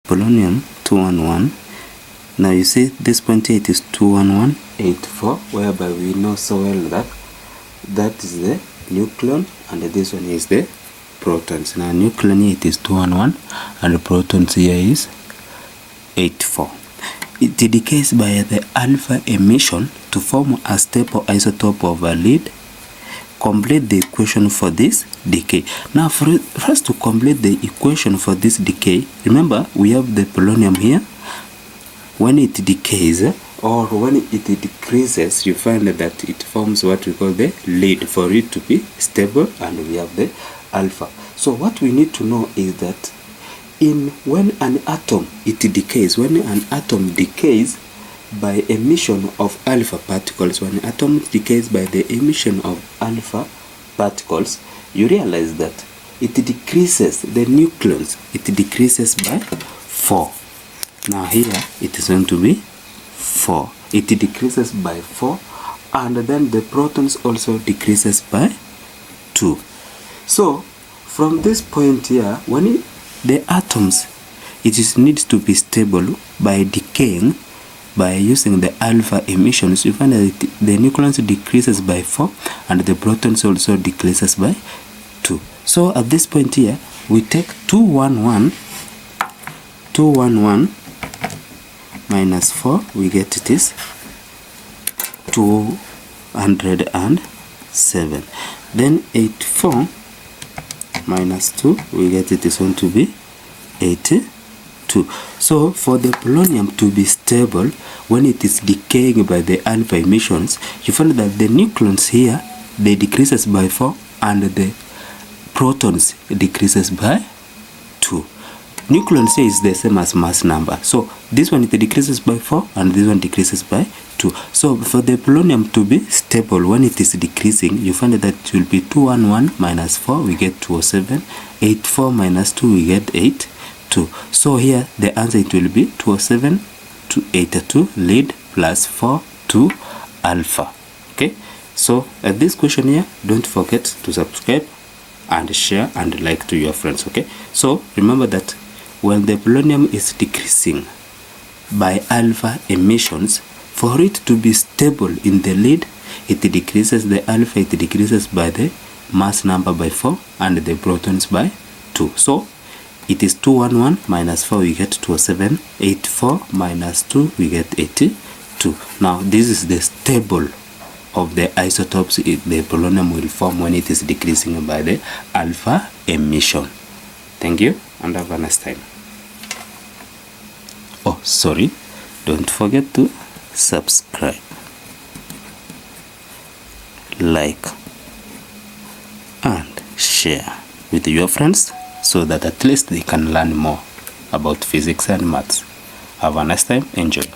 polonium-211. Now you see this point here, it is 21184, whereby we know so well that that is the nucleon and this one is the protons. Now nucleon here it is 211 and the protons here is 84. It decays by the alpha emission to form a stable isotope of a lead. Complete the equation for this decay. Now for us to complete the equation for this decay, remember we have the polonium here. When it decays or when it decreases, you find that it forms what we call the lead for it to be stable, and we have the alpha. So what we need to know is that when an atom decays by emission of alpha particles, when an atom decays by the emission of alpha particles, you realize that it decreases the nucleons, it decreases by 4. Now here it is going to be 4. It decreases by 4, and then the protons also decreases by 2. So from this point here, when the atoms, it needs to be stable by decaying, by using the alpha emissions, you find that the nucleons decreases by 4 and the protons also decreases by 2. So at this point here, we take 211 minus 4, we get it is 207. Then 84 minus 2, we get it is going to be 82. So for the polonium to be stable when it is decaying by the alpha emissions, you find that the nucleons here, they decreases by 4 and the protons decreases by 2. Nucleons here is the same as mass number. So this one it decreases by 4 and this one decreases by 2. So for the polonium to be stable when it is decreasing, you find that it will be 211 minus 4, we get 207. 84 minus 2, we get 82. So here the answer it will be 207 to 82 lead plus 4 to alpha. Okay, so at this question here, don't forget to subscribe and share and like to your friends. Okay, so remember that when the polonium is decreasing by alpha emissions, for it to be stable in the lead, it decreases the alpha, it decreases by the mass number by 4 and the protons by 2. So it is 211 minus 4, we get 207. 84 minus 2, we get 82. Now this is the stable of the isotopes the polonium will form when it is decreasing by the alpha emission. Thank you and have a nice time. Oh, sorry, don't forget to subscribe, like and share with your friends so that at least they can learn more about physics and maths. Have a nice time. Enjoy.